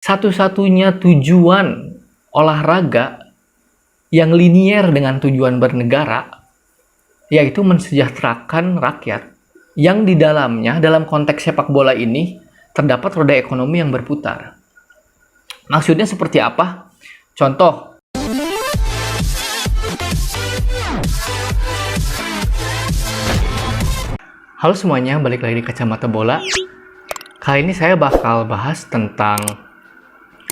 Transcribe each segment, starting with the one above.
Satu-satunya tujuan olahraga yang linier dengan tujuan bernegara, yaitu mensejahterakan rakyat, yang di dalamnya, dalam konteks sepak bola ini, terdapat roda ekonomi yang berputar. Maksudnya seperti apa? Contoh, halo semuanya, balik lagi di Kacamata Bola. Kali ini saya bakal bahas tentang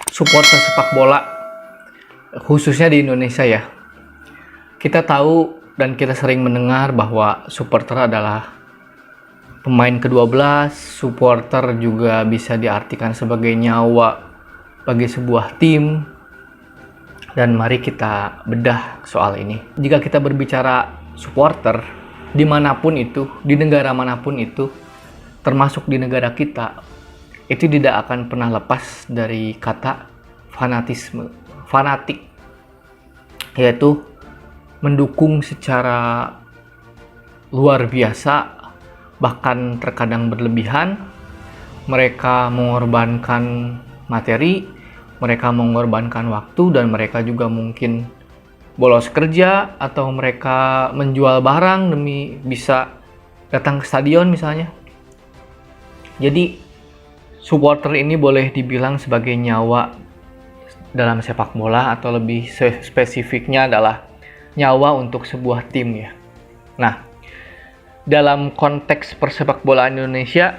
supporter sepak bola, khususnya di Indonesia ya. Kita tahu dan kita sering mendengar bahwa supporter adalah pemain ke-12, supporter juga bisa diartikan sebagai nyawa bagi sebuah tim. Dan mari kita bedah soal ini. Jika kita berbicara supporter, dimanapun itu, di negara manapun itu, termasuk di negara kita, itu tidak akan pernah lepas dari kata fanatisme, fanatik, yaitu mendukung secara luar biasa, bahkan terkadang berlebihan. Mereka mengorbankan materi, mereka mengorbankan waktu, dan mereka juga mungkin bolos kerja atau mereka menjual barang demi bisa datang ke stadion misalnya. Jadi supporter ini boleh dibilang sebagai nyawa dalam sepak bola, atau lebih spesifiknya adalah nyawa untuk sebuah tim ya. Nah, dalam konteks persepak bolaan Indonesia,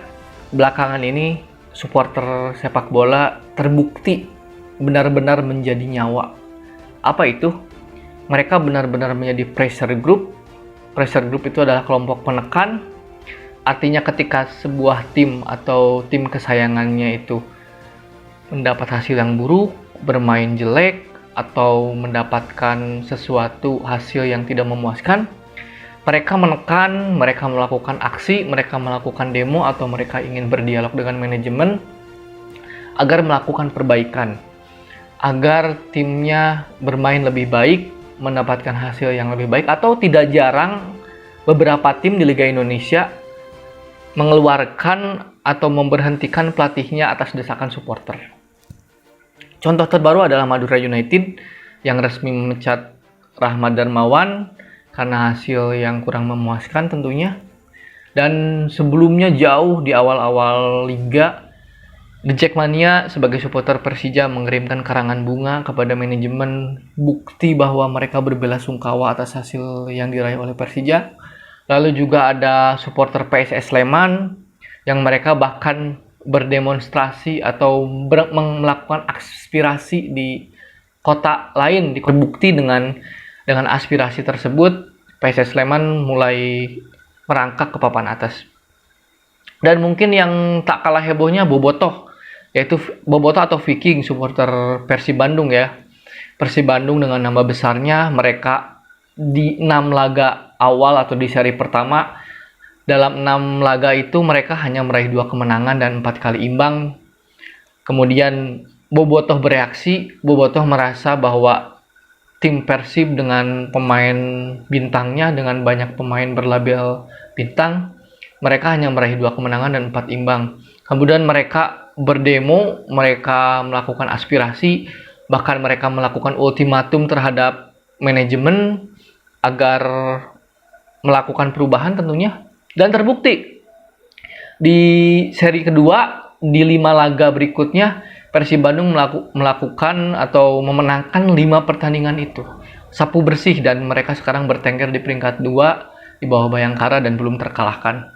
belakangan ini supporter sepak bola terbukti benar-benar menjadi nyawa. Apa itu? Mereka benar-benar menjadi pressure group. Pressure group itu adalah kelompok penekan. Artinya ketika sebuah tim atau tim kesayangannya itu mendapat hasil yang buruk, bermain jelek, atau mendapatkan sesuatu hasil yang tidak memuaskan, mereka menekan, mereka melakukan aksi, mereka melakukan demo, atau mereka ingin berdialog dengan manajemen agar melakukan perbaikan, agar timnya bermain lebih baik, mendapatkan hasil yang lebih baik. Atau tidak jarang beberapa tim di Liga Indonesia mengeluarkan atau memberhentikan pelatihnya atas desakan supporter. Contoh terbaru adalah Madura United yang resmi memecat Rahmat Darmawan karena hasil yang kurang memuaskan tentunya. Dan sebelumnya, jauh di awal-awal liga, The Jackmania sebagai supporter Persija mengirimkan karangan bunga kepada manajemen, bukti bahwa mereka berbelasungkawa atas hasil yang diraih oleh Persija. Lalu juga ada supporter PSS Sleman yang mereka bahkan berdemonstrasi atau melakukan aspirasi di kota lain. Dibukti dengan aspirasi tersebut, PSS Sleman mulai merangkak ke papan atas. Dan mungkin yang tak kalah hebohnya Bobotoh, yaitu Bobotoh atau Viking, supporter Persib Bandung ya. Persib Bandung dengan nama besarnya, mereka di 6 laga awal atau di seri pertama, dalam 6 laga itu mereka hanya meraih 2 kemenangan dan 4 kali imbang. Kemudian Bobotoh bereaksi. Bobotoh merasa bahwa tim Persib dengan pemain bintangnya, dengan banyak pemain berlabel bintang, mereka hanya meraih 2 kemenangan dan 4 imbang. Kemudian mereka berdemo, mereka melakukan aspirasi, bahkan mereka melakukan ultimatum terhadap manajemen agar melakukan perubahan tentunya. Dan terbukti di seri kedua, di 5 laga berikutnya, Persib Bandung melakukan atau memenangkan 5 pertandingan itu. Sapu bersih, dan mereka sekarang bertengger di peringkat 2 di bawah Bayangkara dan belum terkalahkan.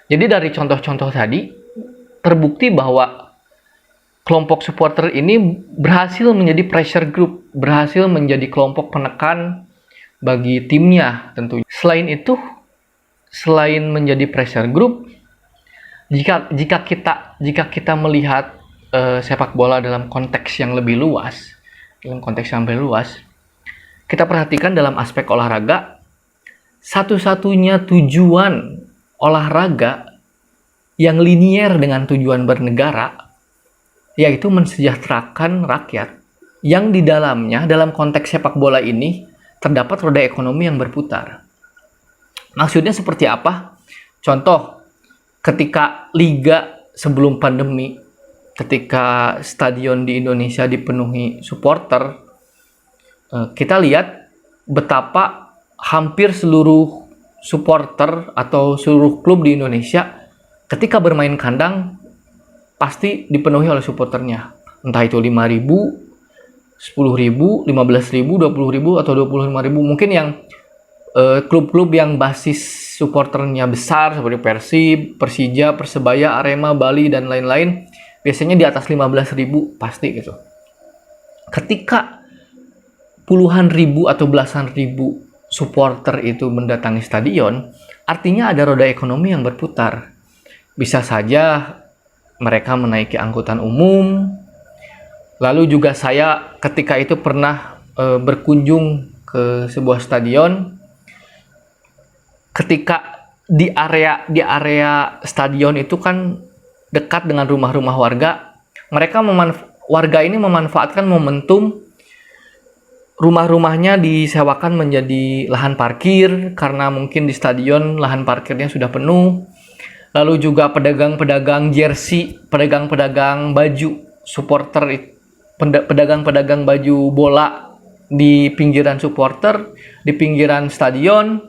Jadi dari contoh-contoh tadi, terbukti bahwa kelompok supporter ini berhasil menjadi pressure group, berhasil menjadi kelompok penekan bagi timnya tentunya. Selain itu, selain menjadi pressure group, jika kita melihat sepak bola dalam konteks yang lebih luas, kita perhatikan dalam aspek olahraga, satu-satunya tujuan olahraga yang linier dengan tujuan bernegara, yaitu mensejahterakan rakyat, yang di dalamnya, dalam konteks sepak bola ini, terdapat roda ekonomi yang berputar. Maksudnya seperti apa? Contoh, ketika liga sebelum pandemi ketika stadion di Indonesia dipenuhi supporter, kita lihat betapa hampir seluruh supporter atau seluruh klub di Indonesia ketika bermain kandang pasti dipenuhi oleh supporternya. Entah itu 5.000, 10.000, 15.000, 20.000 atau 25.000. Mungkin yang klub-klub yang basis supporternya besar seperti Persib, Persija, Persebaya, Arema, Bali dan lain-lain biasanya di atas 15.000 pasti gitu. Ketika puluhan ribu atau belasan ribu supporter itu mendatangi stadion, artinya ada roda ekonomi yang berputar. Bisa saja mereka menaiki angkutan umum. Lalu juga saya ketika itu pernah berkunjung ke sebuah stadion. Ketika di area stadion itu kan dekat dengan rumah-rumah warga, warga ini memanfaatkan momentum rumah-rumahnya disewakan menjadi lahan parkir karena mungkin di stadion lahan parkirnya sudah penuh. Lalu juga pedagang-pedagang jersey, pedagang-pedagang baju supporter, pedagang-pedagang baju bola di pinggiran supporter, di pinggiran stadion,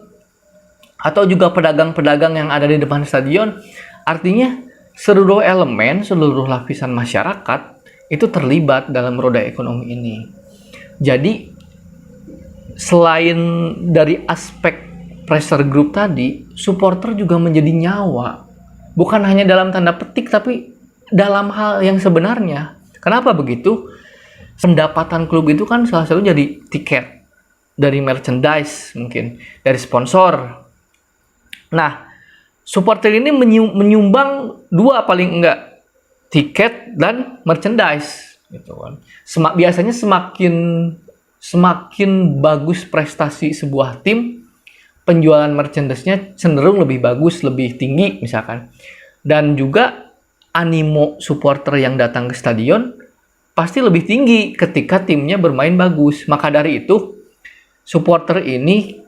atau juga pedagang-pedagang yang ada di depan stadion. Artinya seluruh elemen, seluruh lapisan masyarakat itu terlibat dalam roda ekonomi ini. Jadi selain dari aspek pressure group tadi, supporter juga menjadi nyawa. Bukan hanya dalam tanda petik, tapi dalam hal yang sebenarnya. Kenapa begitu? Pendapatan klub itu kan salah satu jadi tiket, dari merchandise mungkin, dari sponsor. Nah, supporter ini menyumbang dua paling enggak, tiket dan merchandise gitu kan. Biasanya semakin bagus prestasi sebuah tim, penjualan merchandise-nya cenderung lebih bagus, lebih tinggi misalkan. Dan juga animo supporter yang datang ke stadion pasti lebih tinggi ketika timnya bermain bagus. Maka dari itu, supporter ini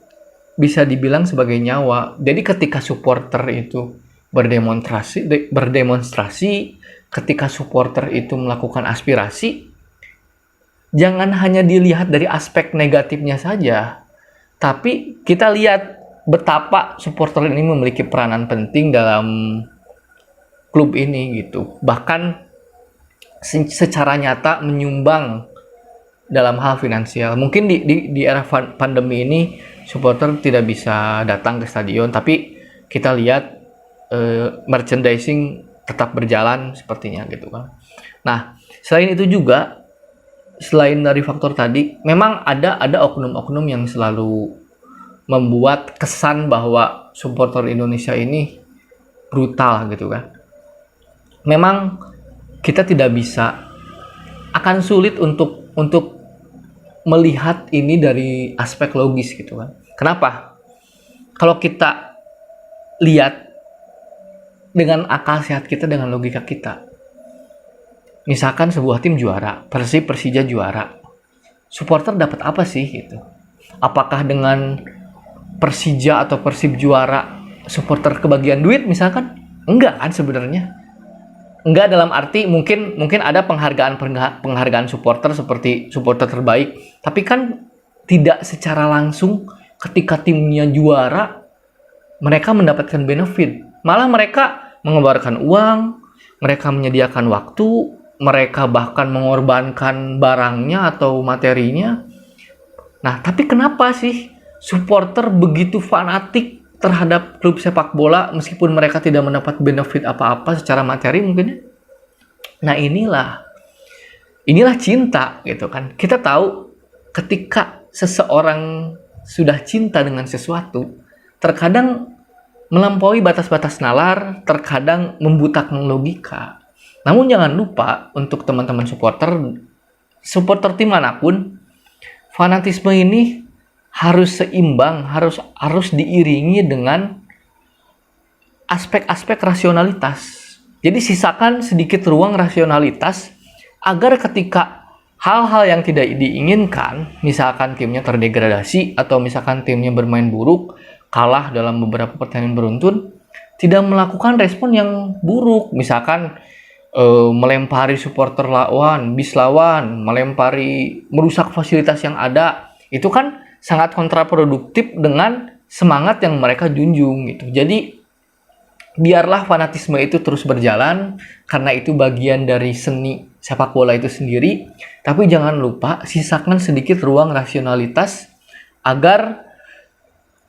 bisa dibilang sebagai nyawa. Jadi ketika supporter itu berdemonstrasi, ketika supporter itu melakukan aspirasi, jangan hanya dilihat dari aspek negatifnya saja, tapi kita lihat betapa supporter ini memiliki peranan penting dalam klub ini gitu. Bahkan secara nyata menyumbang dalam hal finansial. Mungkin di era pandemi ini supporter tidak bisa datang ke stadion, tapi kita lihat merchandising tetap berjalan sepertinya gitu kan. Nah, selain itu juga, selain dari faktor tadi, memang ada oknum-oknum yang selalu membuat kesan bahwa supporter Indonesia ini brutal gitu kan. Memang kita tidak bisa, akan sulit untuk melihat ini dari aspek logis gitu kan. Kenapa? Kalau kita lihat dengan akal sehat kita, dengan logika kita, misalkan sebuah tim juara, Persija juara, supporter dapat apa sih gitu? Apakah dengan Persija atau Persib juara supporter kebagian duit misalkan? Enggak kan sebenarnya. Enggak dalam arti mungkin ada penghargaan supporter seperti supporter terbaik, tapi kan tidak secara langsung ketika timnya juara mereka mendapatkan benefit. Malah mereka mengeluarkan uang, mereka menyediakan waktu, mereka bahkan mengorbankan barangnya atau materinya. Nah, tapi kenapa sih supporter begitu fanatik terhadap klub sepak bola meskipun mereka tidak mendapat benefit apa-apa secara materi mungkin? Nah, inilah cinta gitu kan. Kita tahu ketika seseorang sudah cinta dengan sesuatu, terkadang melampaui batas-batas nalar, terkadang membutakan logika. Namun jangan lupa untuk teman-teman supporter tim manapun, fanatisme ini harus seimbang, harus diiringi dengan aspek-aspek rasionalitas. Jadi sisakan sedikit ruang rasionalitas agar ketika hal-hal yang tidak diinginkan, misalkan timnya terdegradasi atau misalkan timnya bermain buruk, kalah dalam beberapa pertandingan beruntun, tidak melakukan respon yang buruk. Misalkan melempari supporter lawan, bis lawan, merusak fasilitas yang ada, itu kan sangat kontraproduktif dengan semangat yang mereka junjung gitu. Jadi biarlah fanatisme itu terus berjalan karena itu bagian dari seni sepak bola itu sendiri, tapi jangan lupa sisakan sedikit ruang rasionalitas agar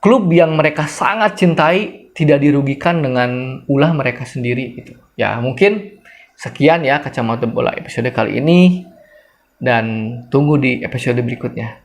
klub yang mereka sangat cintai tidak dirugikan dengan ulah mereka sendiri gitu. Ya, mungkin sekian ya kacamata bola episode kali ini, dan tunggu di episode berikutnya.